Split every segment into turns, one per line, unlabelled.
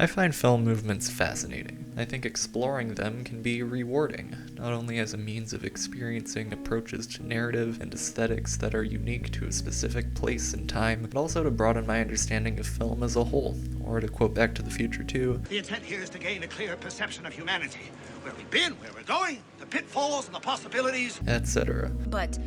I find film movements fascinating. I think exploring them can be rewarding, not only as a means of experiencing approaches to narrative and aesthetics that are unique to a specific place and time, but also to broaden my understanding of film as a whole, or to quote Back to the Future 2,
"The intent here is to gain a clear perception of humanity, where we've been, where we're going, the pitfalls and the possibilities,"
etc.
But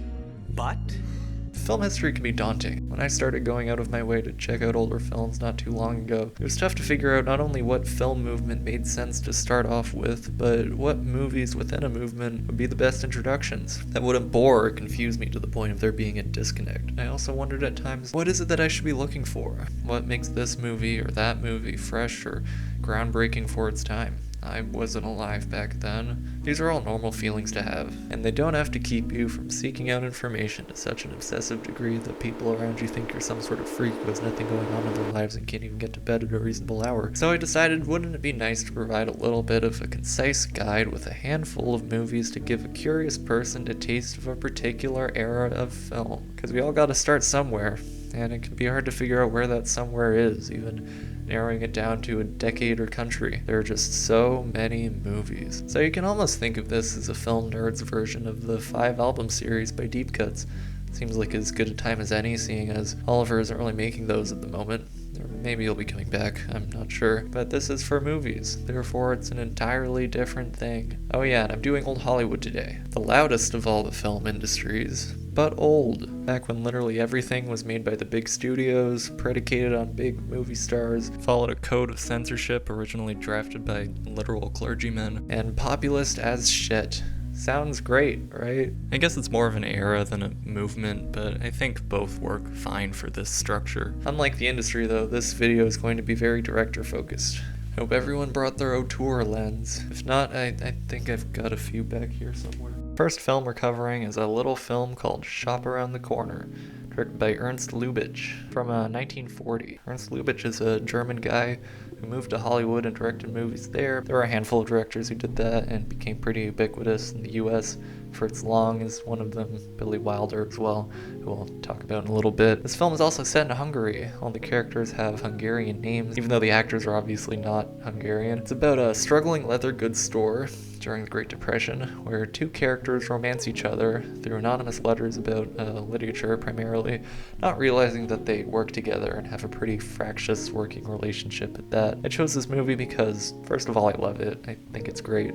Film history can be daunting. When I started going out of my way to check out older films not too long ago, it was tough to figure out not only what film movement made sense to start off with, but what movies within a movement would be the best introductions that wouldn't bore or confuse me to the point of there being a disconnect. I also wondered at times, what is it that I should be looking for? What makes this movie or that movie fresh or groundbreaking for its time? I wasn't alive back then. These are all normal feelings to have, and they don't have to keep you from seeking out information to such an obsessive degree that people around you think you're some sort of freak who has nothing going on in their lives and can't even get to bed at a reasonable hour. So I decided, wouldn't it be nice to provide a little bit of a concise guide with a handful of movies to give a curious person a taste of a particular era of film? Because we all gotta start somewhere, and it can be hard to figure out where that somewhere is, even narrowing it down to a decade or country. There are just so many movies. So you can almost think of this as a film nerd's version of the 5-album series by Deep Cuts. Seems like as good a time as any, seeing as Oliver isn't really making those at the moment. Or maybe he'll be coming back, I'm not sure. But this is for movies, therefore it's an entirely different thing. Oh yeah, and I'm doing Old Hollywood today. The loudest of all the film industries, but old. Back when literally everything was made by the big studios, predicated on big movie stars, followed a code of censorship originally drafted by literal clergymen, and populist as shit. Sounds great, right? I guess it's more of an era than a movement, but I think both work fine for this structure. Unlike the industry though, this video is going to be very director focused. Hope everyone brought their auteur lens. If not, I think I've got a few back here somewhere. First film we're covering is a little film called Shop Around the Corner, directed by Ernst Lubitsch from 1940. Ernst Lubitsch is a German guy who moved to Hollywood and directed movies there. There were a handful of directors who did that and became pretty ubiquitous in the US. Fritz Lang is one of them, Billy Wilder as well, who we'll talk about in a little bit. This film is also set in Hungary. All the characters have Hungarian names, even though the actors are obviously not Hungarian. It's about a struggling leather goods store during the Great Depression, where two characters romance each other through anonymous letters about literature primarily, not realizing that they work together and have a pretty fractious working relationship at that. I chose this movie because, first of all, I love it. I think it's great.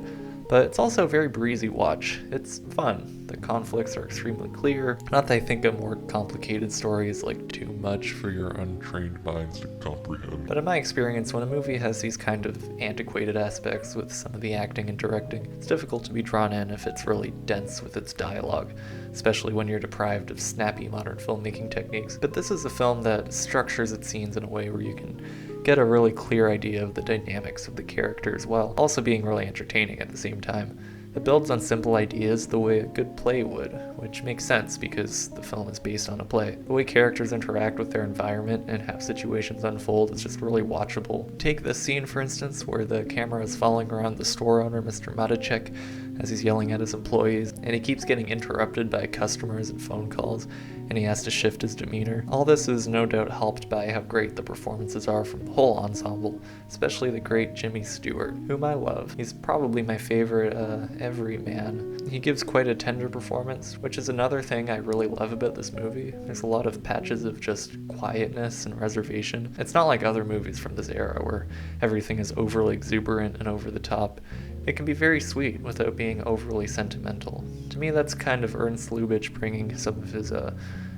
But it's also a very breezy watch. It's fun. The conflicts are extremely clear. Not that I think a more complicated story is like too much
for your untrained minds to comprehend.
But in my experience, when a movie has these kind of antiquated aspects with some of the acting and directing, it's difficult to be drawn in if it's really dense with its dialogue, especially when you're deprived of snappy modern filmmaking techniques. But this is a film that structures its scenes in a way where you can get a really clear idea of the dynamics of the characters while also being really entertaining at the same time. It builds on simple ideas the way a good play would, which makes sense because the film is based on a play. The way characters interact with their environment and how situations unfold is just really watchable. Take this scene, for instance, where the camera is following around the store owner, Mr. Matacek, as he's yelling at his employees, and he keeps getting interrupted by customers and phone calls, and he has to shift his demeanor. All this is no doubt helped by how great the performances are from the whole ensemble, especially the great Jimmy Stewart, whom I love. He's probably my favorite everyman. He gives quite a tender performance, which is another thing I really love about this movie. There's a lot of patches of just quietness and reservation. It's not like other movies from this era where everything is overly exuberant and over the top. It can be very sweet without being overly sentimental. To me, that's kind of Ernst Lubitsch bringing some of his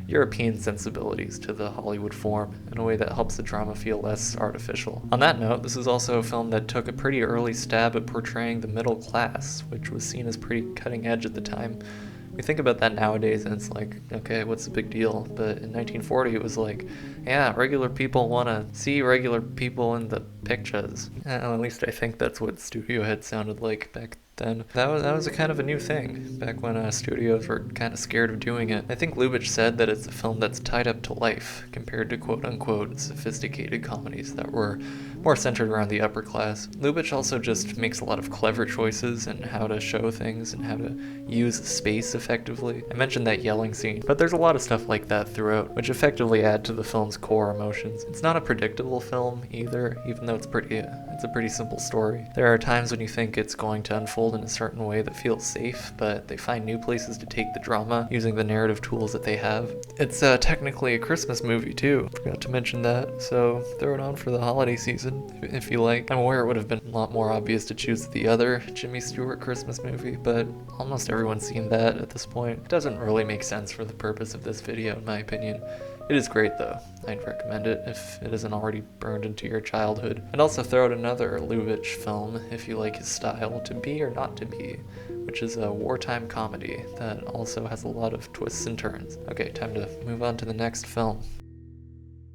European sensibilities to the Hollywood form in a way that helps the drama feel less artificial. On that note, this is also a film that took a pretty early stab at portraying the middle class, which was seen as pretty cutting edge at the time. We think about that nowadays and it's like, okay, what's the big deal? But in 1940 it was like, yeah, regular people want to see regular people in the pictures. At least I think that's what Studio Head sounded like back then. That was a kind of a new thing, back when studios were kind of scared of doing it. I think Lubitsch said that it's a film that's tied up to life, compared to quote-unquote sophisticated comedies that were more centered around the upper class. Lubitsch also just makes a lot of clever choices in how to show things and how to use space effectively. I mentioned that yelling scene, but there's a lot of stuff like that throughout, which effectively add to the film's core emotions. It's not a predictable film either, even though it's a pretty simple story. There are times when you think it's going to unfold in a certain way that feels safe, but they find new places to take the drama using the narrative tools that they have. It's technically a Christmas movie too, forgot to mention that, so throw it on for the holiday season if you like. I'm aware it would have been a lot more obvious to choose the other Jimmy Stewart Christmas movie, but almost everyone's seen that at this point. It doesn't really make sense for the purpose of this video in my opinion. It is great though. I'd recommend it if it isn't already burned into your childhood. And also throw out another Lubitsch film if you like his style, To Be or Not to Be, which is a wartime comedy that also has a lot of twists and turns. Okay, time to move on to the next film.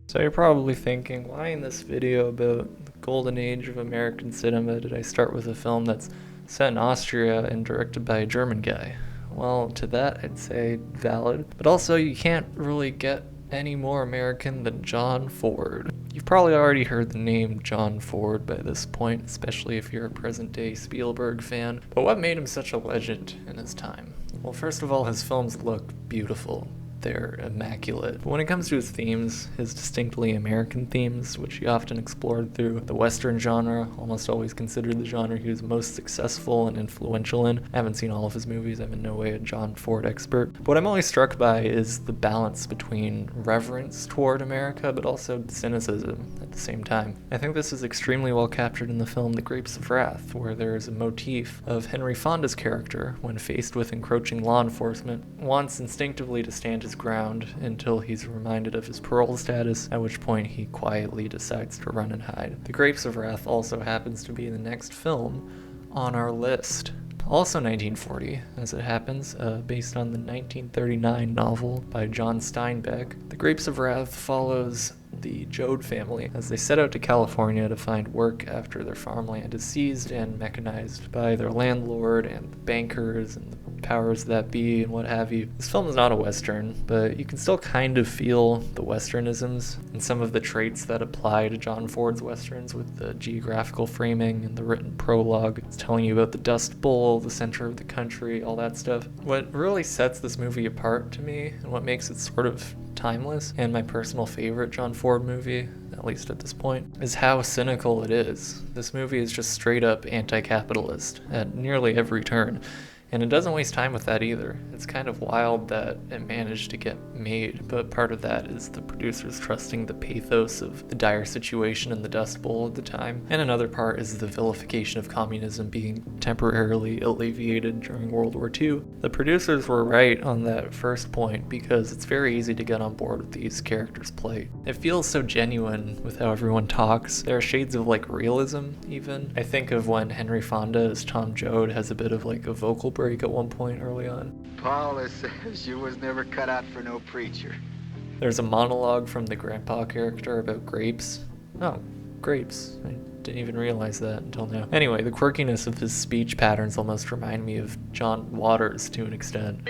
So you're probably thinking, why in this video about the golden age of American cinema did I start with a film that's set in Austria and directed by a German guy? Well, to that I'd say valid, but also you can't really get any more American than John Ford. You've probably already heard the name John Ford by this point, especially if you're a present-day Spielberg fan, but what made him such a legend in his time? Well, first of all, his films look beautiful. They're immaculate. But when it comes to his themes, his distinctly American themes, which he often explored through the Western genre, almost always considered the genre he was most successful and influential in. I haven't seen all of his movies, I'm in no way a John Ford expert. But what I'm always struck by is the balance between reverence toward America, but also cynicism at the same time. I think this is extremely well captured in the film The Grapes of Wrath, where there is a motif of Henry Fonda's character, when faced with encroaching law enforcement, wants instinctively to stand his ground until he's reminded of his parole status, at which point he quietly decides to run and hide. The Grapes of Wrath also happens to be the next film on our list. Also 1940, as it happens, based on the 1939 novel by John Steinbeck. The Grapes of Wrath follows the Joad family as they set out to California to find work after their farmland is seized and mechanized by their landlord and the bankers and the powers that be and what have you. This film is not a Western, but you can still kind of feel the Westernisms and some of the traits that apply to John Ford's Westerns, with the geographical framing and the written prologue. It's telling you about the Dust Bowl, the center of the country, all that stuff. What really sets this movie apart to me, and what makes it sort of timeless and my personal favorite John Ford movie, at least at this point, is how cynical it is. This movie is just straight up anti-capitalist at nearly every turn. And it doesn't waste time with that either. It's kind of wild that it managed to get made, but part of that is the producers trusting the pathos of the dire situation in the Dust Bowl at the time, and another part is the vilification of communism being temporarily alleviated during World War II. The producers were right on that first point, because it's very easy to get on board with these characters' plight. It feels so genuine with how everyone talks. There are shades of like realism even. I think of when Henry Fonda as Tom Joad has a bit of like a vocal break at one point early on.
Paula says you was never cut out for no preacher.
There's a monologue from the grandpa character about grapes. Oh, grapes. I didn't even realize that until now. Anyway, the quirkiness of his speech patterns almost remind me of John Waters to an extent.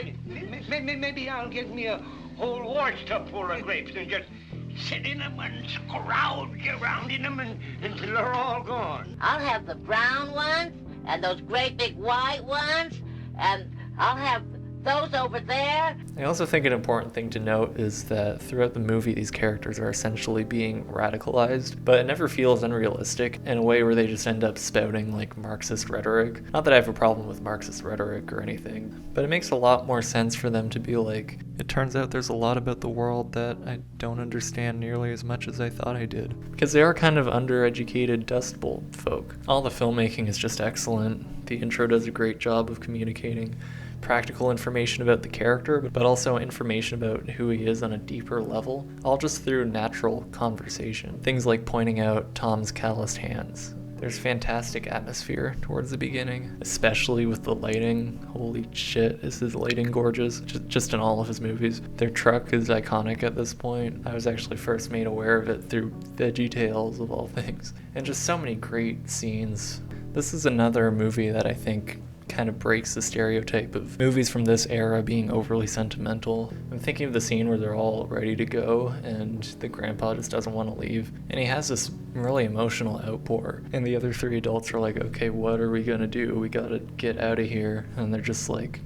Maybe I'll get me a whole watch tub full of grapes and just sit in them and scrounge around in them until they're all gone.
I'll have the brown ones and those great big white ones, and I'll have those over there.
I also think an important thing to note is that throughout the movie these characters are essentially being radicalized, but it never feels unrealistic in a way where they just end up spouting like Marxist rhetoric. Not that I have a problem with Marxist rhetoric or anything, but it makes a lot more sense for them to be like, it turns out there's a lot about the world that I don't understand nearly as much as I thought I did. Because they are kind of undereducated Dust Bowl folk. All the filmmaking is just excellent. The intro does a great job of communicating practical information about the character, but also information about who he is on a deeper level, all just through natural conversation. Things like pointing out Tom's calloused hands. There's fantastic atmosphere towards the beginning, especially with the lighting. Holy shit, is his lighting gorgeous, just in all of his movies. Their truck is iconic at this point. I was actually first made aware of it through VeggieTales of all things. And just so many great scenes. This is another movie that I think kind of breaks the stereotype of movies from this era being overly sentimental. I'm thinking of the scene where they're all ready to go and the grandpa just doesn't want to leave, and he has this really emotional outpour, and the other three adults are like, okay, what are we gonna do? We gotta get out of here. And they're just like,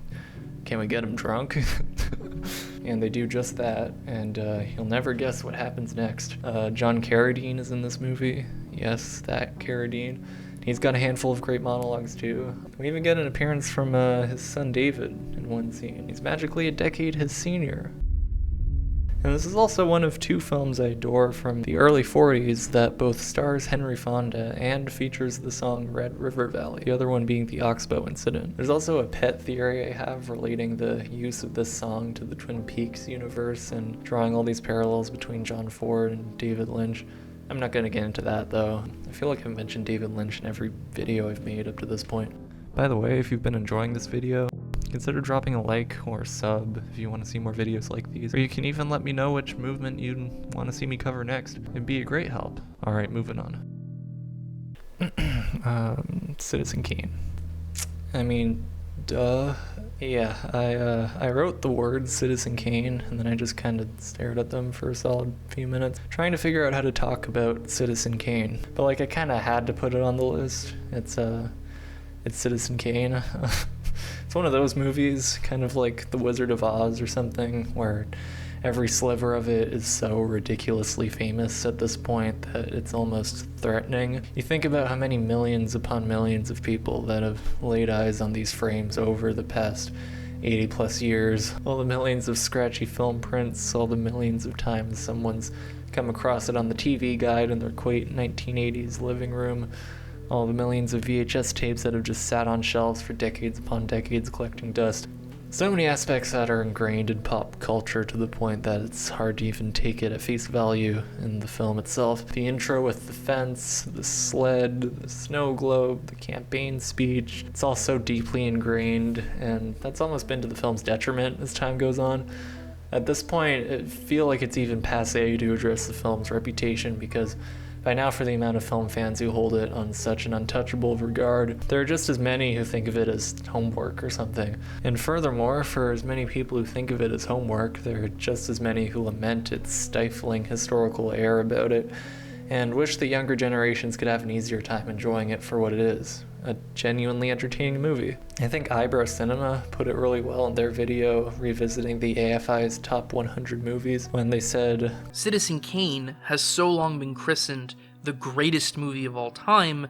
can we get him drunk? And they do just that, and you'll never guess what happens next. John Carradine is in this movie. Yes, that Carradine. He's got a handful of great monologues too. We even get an appearance from his son David in one scene. He's magically a decade his senior. And this is also one of two films I adore from the early 40s that both stars Henry Fonda and features the song Red River Valley, the other one being the Oxbow incident. There's also a pet theory I have relating the use of this song to the Twin Peaks universe and drawing all these parallels between John Ford and David Lynch. I'm not going to get into that though. I feel like I've mentioned David Lynch in every video I've made up to this point. By the way, if you've been enjoying this video, consider dropping a like or sub if you want to see more videos like these. Or you can even let me know which movement you'd want to see me cover next. It'd be a great help. Alright, moving on. Citizen Kane. I mean, duh. Yeah, I wrote the words Citizen Kane, and then I just kind of stared at them for a solid few minutes, trying to figure out how to talk about Citizen Kane. But like, I kind of had to put it on the list. It's Citizen Kane. It's one of those movies, kind of like The Wizard of Oz or something, where every sliver of it is so ridiculously famous at this point that it's almost threatening. You think about how many millions upon millions of people that have laid eyes on these frames over the past 80 plus years, all the millions of scratchy film prints, all the millions of times someone's come across it on the TV guide in their quaint 1980s living room, all the millions of VHS tapes that have just sat on shelves for decades upon decades collecting dust. So many aspects that are ingrained in pop culture to the point that it's hard to even take it at face value in the film itself. The intro with the fence, the sled, the snow globe, the campaign speech, it's all so deeply ingrained, and that's almost been to the film's detriment as time goes on. At this point, I feel like it's even passé to address the film's reputation, because by now, for the amount of film fans who hold it on such an untouchable regard, there are just as many who think of it as homework or something. And furthermore, for as many people who think of it as homework, there are just as many who lament its stifling historical air about it, and wish the younger generations could have an easier time enjoying it for what it is, a genuinely entertaining movie. I think Eyebrow Cinema put it really well in their video revisiting the AFI's top 100 movies when they said,
Citizen Kane has so long been christened the greatest movie of all time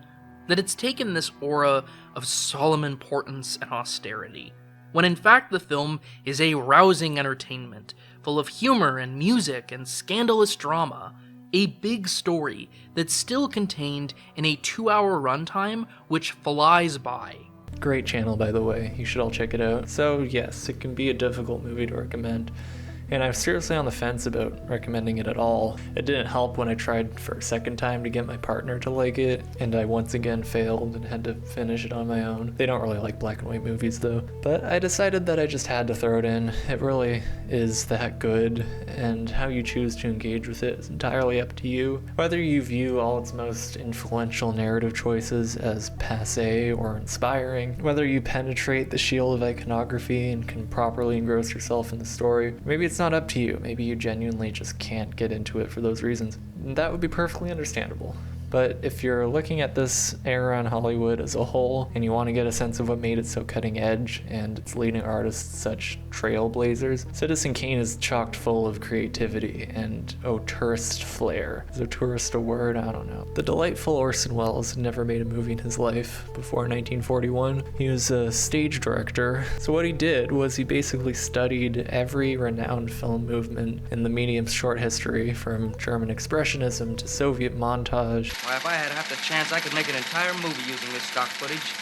that it's taken this aura of solemn importance and austerity, when in fact the film is a rousing entertainment full of humor and music and scandalous drama, a big story that's still contained in a 2-hour runtime which flies by.
Great channel, by the way. You should all check it out. So yes, it can be a difficult movie to recommend, and I'm seriously on the fence about recommending it at all. It didn't help when I tried for a second time to get my partner to like it, and I once again failed and had to finish it on my own. They don't really like black and white movies though, but I decided that I just had to throw it in. It really is that good, and how you choose to engage with it is entirely up to you. Whether you view all its most influential narrative choices as passé or inspiring, whether you penetrate the shield of iconography and can properly engross yourself in the story, maybe it's not up to you. Maybe you genuinely just can't get into it for those reasons. That would be perfectly understandable. But if you're looking at this era in Hollywood as a whole, and you want to get a sense of what made it so cutting edge and its leading artists such trailblazers, Citizen Kane is chocked full of creativity and auteurist flair. Is auteurist a word? I don't know. The delightful Orson Welles had never made a movie in his life before 1941. He was a stage director. So what he did was he basically studied every renowned film movement in the medium's short history, from German Expressionism to Soviet montage.
Why, if I had half the chance, I could make an entire movie using this stock footage.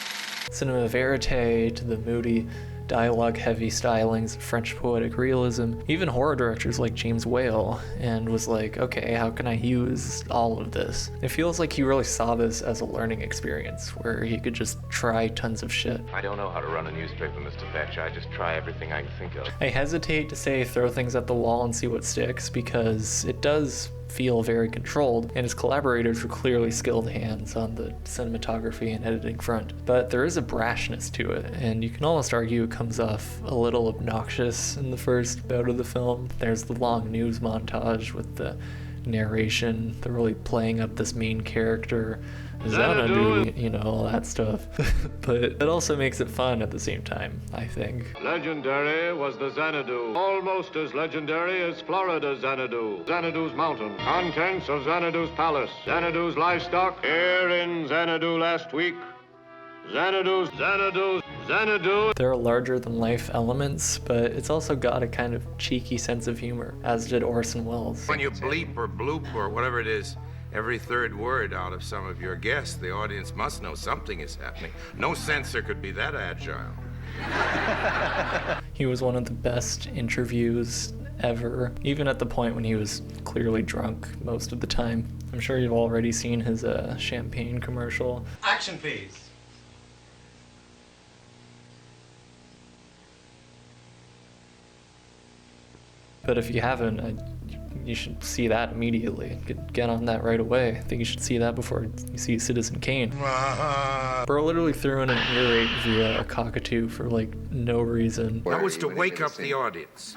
Cinema verite to the moody dialogue-heavy stylings of French poetic realism, even horror directors like James Whale, and was like, okay, how can I use all of this? It feels like he really saw this as a learning experience, where he could just try tons of shit.
I don't know how to run a newspaper, Mr. Fetch. I just try everything I can think of.
I hesitate to say throw things at the wall and see what sticks, because it does feel very controlled, and his collaborators were clearly skilled hands on the cinematography and editing front. But there is a brashness to it, and you can almost argue it comes off a little obnoxious in the first bout of the film. There's the long news montage with the narration, they're really playing up this main character, Xanadu, you know, all that stuff. But it also makes it fun at the same time, I think.
Legendary was the Xanadu, almost as legendary as Florida's Xanadu. Xanadu's mountain, contents of Xanadu's palace, Xanadu's livestock, here in Xanadu last week. Xanadu.
There are larger-than-life elements, but it's also got a kind of cheeky sense of humor, as did Orson Welles.
When you bleep or bloop or whatever it is, every third word out of some of your guests, the audience must know something is happening. No censor could be that agile.
He was one of the best interviews ever, even at the point when he was clearly drunk most of the time. I'm sure you've already seen his champagne commercial.
Action, please.
But if you haven't, you should see that immediately. Get on that right away. I think you should see that before you see Citizen Kane. Bro literally threw in an earache via a cockatoo for like no reason.
That was to wake up the audience.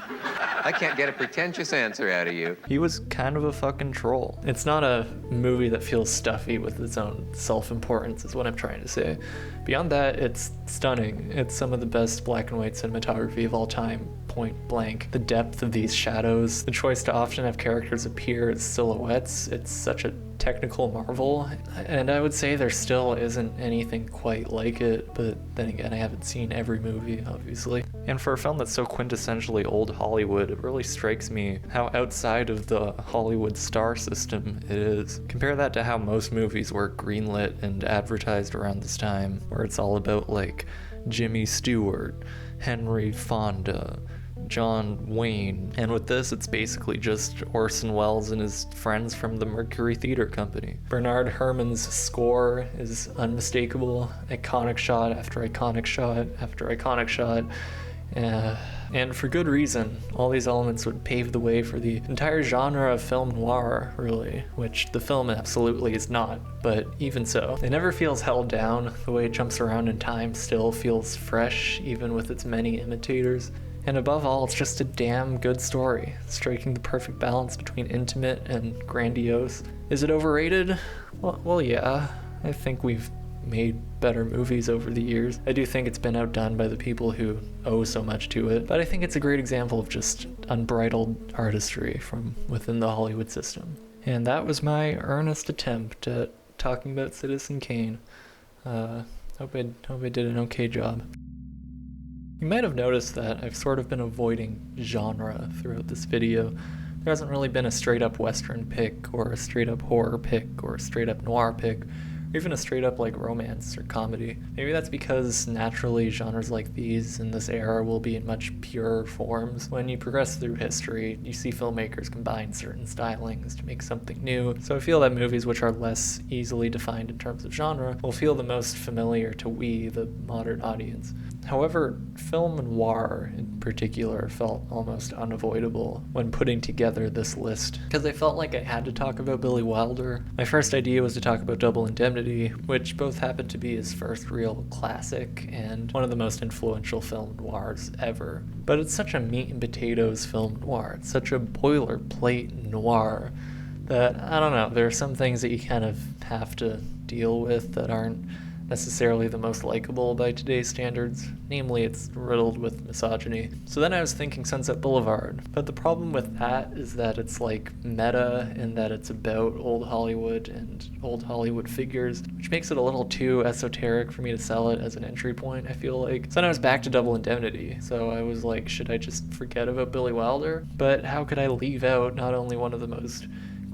I can't get a pretentious answer out of you.
He was kind of a fucking troll. It's not a movie that feels stuffy with its own self-importance, is what I'm trying to say. Beyond that, it's stunning. It's some of the best black and white cinematography of all time, point blank. The depth of these shadows, the choice to often have characters appear as silhouettes, it's such a technical marvel, and I would say there still isn't anything quite like it, but then again, I haven't seen every movie, obviously. And for a film that's so quintessentially old Hollywood, it really strikes me how outside of the Hollywood star system it is. Compare that to how most movies were greenlit and advertised around this time, where it's all about like Jimmy Stewart, Henry Fonda, John Wayne, and with this it's basically just Orson Welles and his friends from the Mercury Theater Company. Bernard Herrmann's score is unmistakable, iconic shot after iconic shot after iconic shot, and for good reason. All these elements would pave the way for the entire genre of film noir, really, which the film absolutely is not, but even so. It never feels held down. The way it jumps around in time still feels fresh, even with its many imitators. And above all, it's just a damn good story, striking the perfect balance between intimate and grandiose. Is it overrated? Well, yeah. I think we've made better movies over the years. I do think it's been outdone by the people who owe so much to it, but I think it's a great example of just unbridled artistry from within the Hollywood system. And that was my earnest attempt at talking about Citizen Kane. Hope I did an okay job. You might have noticed that I've sort of been avoiding genre throughout this video. There hasn't really been a straight up Western pick, or a straight up horror pick, or a straight up noir pick, or even a straight up like romance or comedy. Maybe that's because naturally genres like these in this era will be in much purer forms. When you progress through history, you see filmmakers combine certain stylings to make something new. So I feel that movies which are less easily defined in terms of genre will feel the most familiar to we, the modern audience. However, film noir in particular felt almost unavoidable when putting together this list, because I felt like I had to talk about Billy Wilder. My first idea was to talk about Double Indemnity, which both happened to be his first real classic and one of the most influential film noirs ever. But it's such a meat and potatoes film noir, it's such a boilerplate noir that, I don't know, there are some things that you kind of have to deal with that aren't necessarily the most likable by today's standards, namely it's riddled with misogyny. So then I was thinking Sunset Boulevard, but the problem with that is that it's like meta in that it's about old Hollywood and old Hollywood figures, which makes it a little too esoteric for me to sell it as an entry point, I feel like. So then I was back to Double Indemnity, so I was like, should I just forget about Billy Wilder? But how could I leave out not only one of the most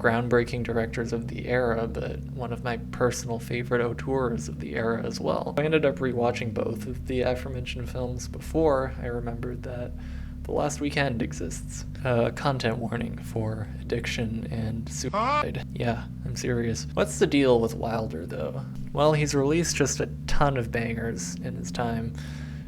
groundbreaking directors of the era, but one of my personal favorite auteurs of the era as well. I ended up rewatching both of the aforementioned films before I remembered that The Last Weekend exists. Content warning for addiction and suicide. Yeah, I'm serious. What's the deal with Wilder, though? Well, he's released just a ton of bangers in his time,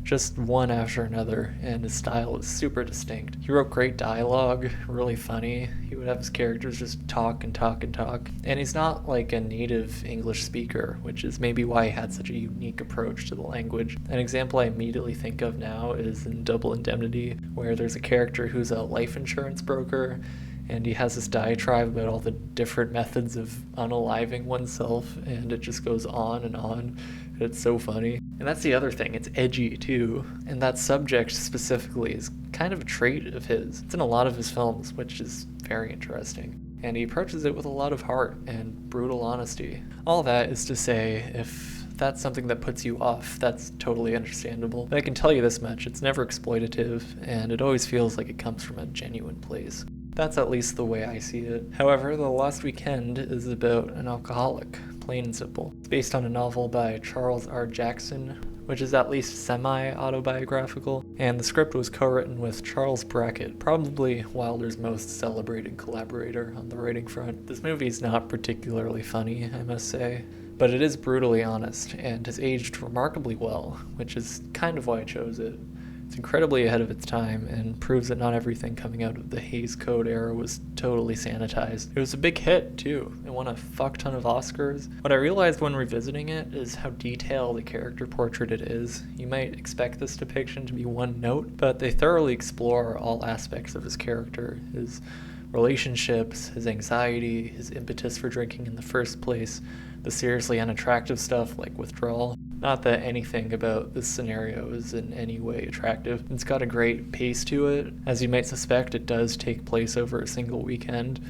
just one after another, and his style is super distinct. He wrote great dialogue, really funny. He would have his characters just talk and talk and talk. And he's not like a native English speaker, which is maybe why he had such a unique approach to the language. An example I immediately think of now is in Double Indemnity, where there's a character who's a life insurance broker, and he has this diatribe about all the different methods of unaliving oneself, and it just goes on and on. It's so funny. And that's the other thing, it's edgy too. And that subject specifically is kind of a trait of his. It's in a lot of his films, which is very interesting. And he approaches it with a lot of heart and brutal honesty. All that is to say, if that's something that puts you off, that's totally understandable. But I can tell you this much, it's never exploitative, and it always feels like it comes from a genuine place. That's at least the way I see it. However, The Last Weekend is about an alcoholic, plain and simple. It's based on a novel by Charles R. Jackson, which is at least semi-autobiographical, and the script was co-written with Charles Brackett, probably Wilder's most celebrated collaborator on the writing front. This movie is not particularly funny, I must say, but it is brutally honest, and has aged remarkably well, which is kind of why I chose it. It's incredibly ahead of its time and proves that not everything coming out of the Hays Code era was totally sanitized. It was a big hit, too. It won a fuck ton of Oscars. What I realized when revisiting it is how detailed a character portrait it is. You might expect this depiction to be one note, but they thoroughly explore all aspects of his character. His relationships, his anxiety, his impetus for drinking in the first place, the seriously unattractive stuff like withdrawal. Not that anything about this scenario is in any way attractive. It's got a great pace to it. As you might suspect, it does take place over a single weekend,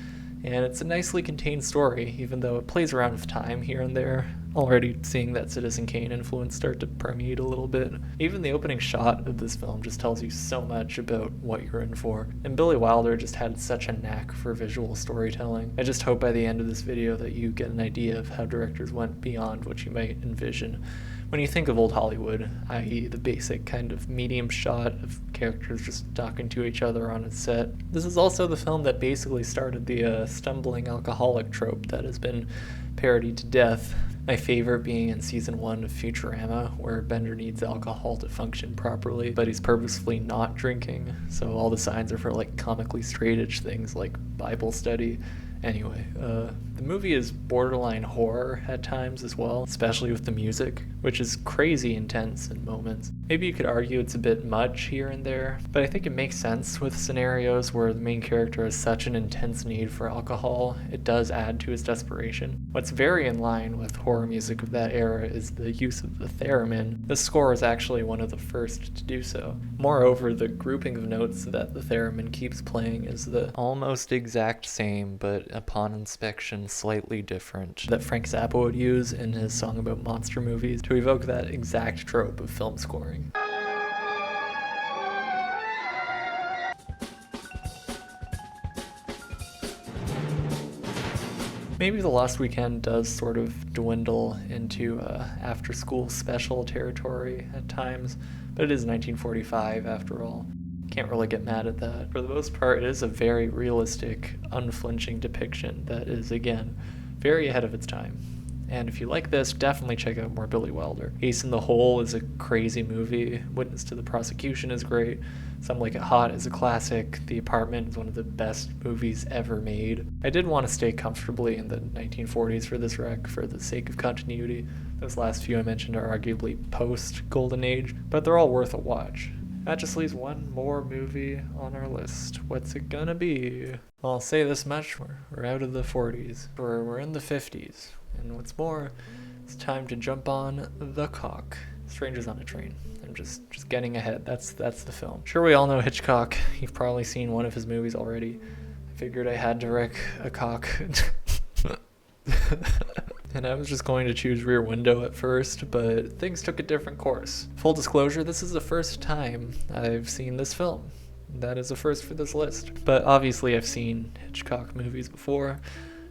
and it's a nicely contained story, even though it plays around with time here and there. Already seeing that Citizen Kane influence start to permeate a little bit. Even the opening shot of this film just tells you so much about what you're in for. And Billy Wilder just had such a knack for visual storytelling. I just hope by the end of this video that you get an idea of how directors went beyond what you might envision when you think of old Hollywood, i.e. the basic kind of medium shot of characters just talking to each other on a set. This is also the film that basically started the stumbling alcoholic trope that has been parodied to death. My favorite being in season 1 of Futurama, where Bender needs alcohol to function properly, but he's purposefully not drinking, so all the signs are for like comically straight-edge things like Bible study. Anyway, the movie is borderline horror at times as well, especially with the music, which is crazy intense in moments. Maybe you could argue it's a bit much here and there, but I think it makes sense with scenarios where the main character has such an intense need for alcohol. It does add to his desperation. What's very in line with horror music of that era is the use of the theremin. This score is actually one of the first to do so. Moreover, the grouping of notes that the theremin keeps playing is the almost exact same, but upon inspection slightly different, that Frank Zappa would use in his song about monster movies to evoke that exact trope of film scoring. Maybe The Last Weekend does sort of dwindle into after-school special territory at times, but it is 1945 after all. Can't really get mad at that. For the most part, it is a very realistic, unflinching depiction that is, again, very ahead of its time. And if you like this, definitely check out more Billy Wilder. Ace in the Hole is a crazy movie. Witness to the Prosecution is great. Some Like It Hot is a classic. The Apartment is one of the best movies ever made. I did want to stay comfortably in the 1940s for this rec for the sake of continuity. Those last few I mentioned are arguably post-Golden Age, but they're all worth a watch. That just leaves one more movie on our list. What's it gonna be? Well, I'll say this much, we're out of the 40s. We're in the 50s. And what's more, it's time to jump on The Cock. Strangers on a Train. I'm just getting ahead. That's the film. Sure, we all know Hitchcock. You've probably seen one of his movies already. I figured I had to wreck a cock. And I was just going to choose Rear Window at first, but things took a different course. Full disclosure, this is the first time I've seen this film. That is a first for this list. But obviously I've seen Hitchcock movies before.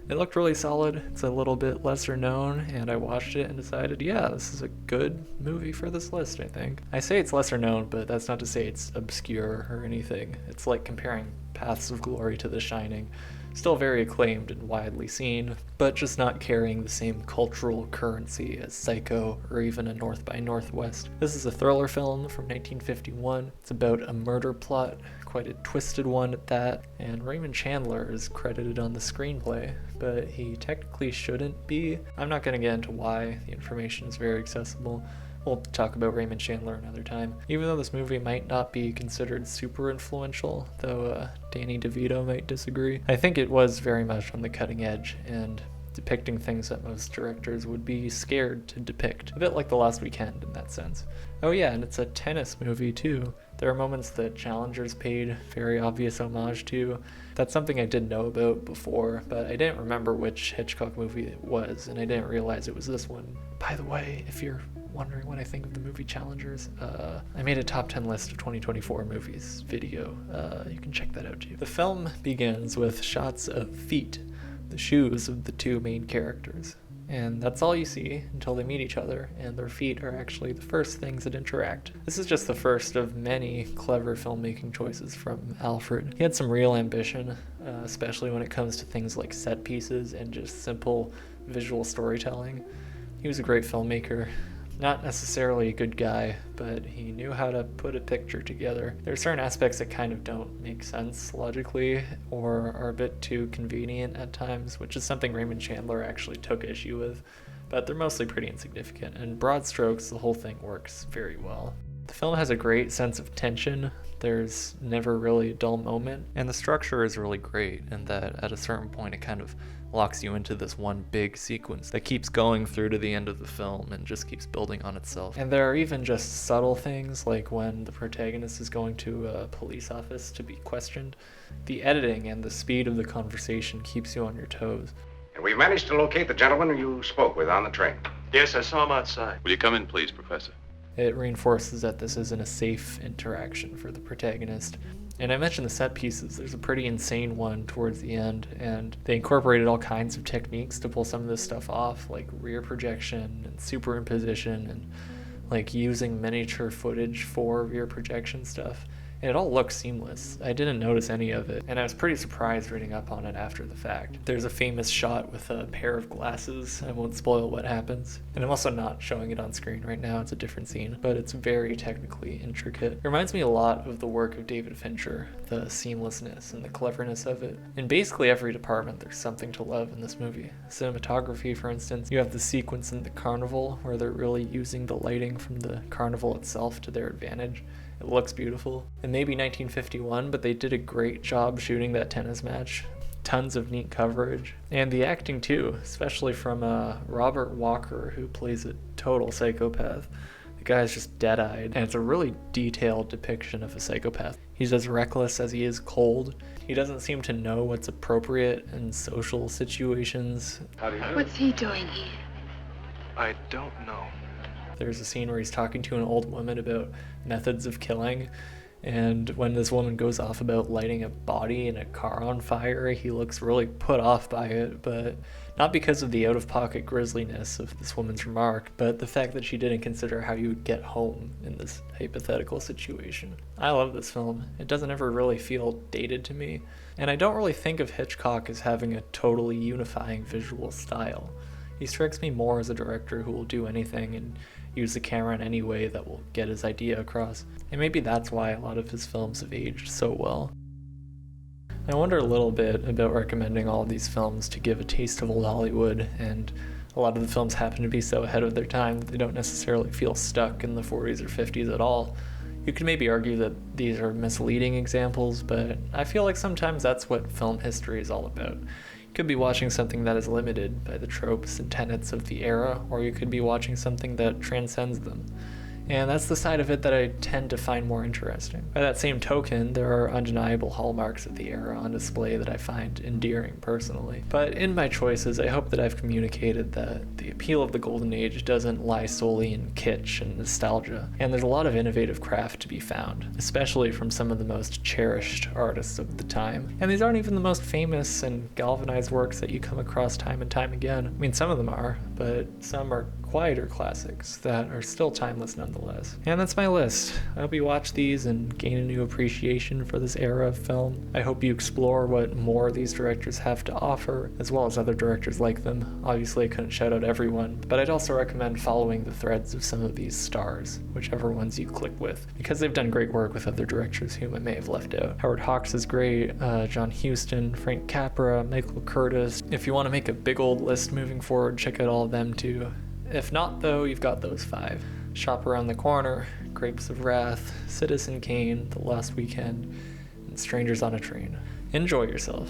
It looked really solid. It's a little bit lesser known, and I watched it and decided, yeah, this is a good movie for this list, I think. I say it's lesser known, but that's not to say it's obscure or anything. It's like comparing Paths of Glory to The Shining. Still very acclaimed and widely seen, but just not carrying the same cultural currency as Psycho or even a North by Northwest. This is a thriller film from 1951. It's about a murder plot, quite a twisted one at that, and Raymond Chandler is credited on the screenplay, but he technically shouldn't be. I'm not going to get into why. The information is very accessible. We'll talk about Raymond Chandler another time. Even though this movie might not be considered super influential, though Danny DeVito might disagree, I think it was very much on the cutting edge and depicting things that most directors would be scared to depict. A bit like The Last Weekend in that sense. Oh yeah, and it's a tennis movie too. There are moments that Challengers paid very obvious homage to. That's something I did know about before, but I didn't remember which Hitchcock movie it was, and I didn't realize it was this one. By the way, if you're wondering what I think of the movie Challengers, I made a top 10 list of 2024 movies video. You can check that out too. The film begins with shots of feet, the shoes of the two main characters. And that's all you see until they meet each other, and their feet are actually the first things that interact. This is just the first of many clever filmmaking choices from Alfred. He had some real ambition, especially when it comes to things like set pieces and just simple visual storytelling. He was a great filmmaker. Not necessarily a good guy, but he knew how to put a picture together. There are certain aspects that kind of don't make sense logically or are a bit too convenient at times, which is something Raymond Chandler actually took issue with, but they're mostly pretty insignificant. In broad strokes, the whole thing works very well. The film has a great sense of tension. There's never really a dull moment, and the structure is really great in that at a certain point it kind of locks you into this one big sequence that keeps going through to the end of the film and just keeps building on itself. And there are even just subtle things like when the protagonist is going to a police office to be questioned. The editing and the speed of the conversation keeps you on your toes.
And we've managed to locate the gentleman you spoke with on the train.
Yes, I saw him outside. Will you come in, please, Professor?
It reinforces that this isn't a safe interaction for the protagonist. And I mentioned the set pieces. There's a pretty insane one towards the end, and they incorporated all kinds of techniques to pull some of this stuff off, like rear projection and superimposition and like using miniature footage for rear projection stuff. And it all looks seamless. I didn't notice any of it, and I was pretty surprised reading up on it after the fact. There's a famous shot with a pair of glasses. I won't spoil what happens. And I'm also not showing it on screen right now. It's a different scene, but it's very technically intricate. It reminds me a lot of the work of David Fincher, the seamlessness and the cleverness of it. In basically every department, there's something to love in this movie. Cinematography, for instance, you have the sequence in the carnival where they're really using the lighting from the carnival itself to their advantage. It looks beautiful. It may be 1951, but they did a great job shooting that tennis match. Tons of neat coverage. And the acting too, especially from Robert Walker, who plays a total psychopath. The guy's just dead-eyed, and it's a really detailed depiction of a psychopath. He's as reckless as he is cold. He doesn't seem to know what's appropriate in social situations.
What's he doing here?
I don't know.
There's a scene where he's talking to an old woman about methods of killing, and when this woman goes off about lighting a body in a car on fire, he looks really put off by it, but not because of the out-of-pocket grisliness of this woman's remark, but the fact that she didn't consider how you would get home in this hypothetical situation. I love this film. It doesn't ever really feel dated to me, and I don't really think of Hitchcock as having a totally unifying visual style. He strikes me more as a director who will do anything and use the camera in any way that will get his idea across. And maybe that's why a lot of his films have aged so well. I wonder a little bit about recommending all of these films to give a taste of old Hollywood, and a lot of the films happen to be so ahead of their time that they don't necessarily feel stuck in the 40s or 50s at all. You could maybe argue that these are misleading examples, but I feel like sometimes that's what film history is all about. You could be watching something that is limited by the tropes and tenets of the era, or you could be watching something that transcends them. And that's the side of it that I tend to find more interesting. By that same token, there are undeniable hallmarks of the era on display that I find endearing personally. But in my choices, I hope that I've communicated that the appeal of the Golden Age doesn't lie solely in kitsch and nostalgia, and there's a lot of innovative craft to be found, especially from some of the most cherished artists of the time. And these aren't even the most famous and galvanized works that you come across time and time again. I mean, some of them are, but some are quieter classics that are still timeless nonetheless. And that's my list. I hope you watch these and gain a new appreciation for this era of film. I hope you explore what more these directors have to offer, as well as other directors like them. Obviously, I couldn't shout out everyone, but I'd also recommend following the threads of some of these stars, whichever ones you click with, because they've done great work with other directors whom I may have left out. Howard Hawks is great, John Huston, Frank Capra, Michael Curtis. If you want to make a big old list moving forward, check out all of them too. If not, though, you've got those 5. Shop Around the Corner, Grapes of Wrath, Citizen Kane, The Last Weekend, and Strangers on a Train. Enjoy yourself.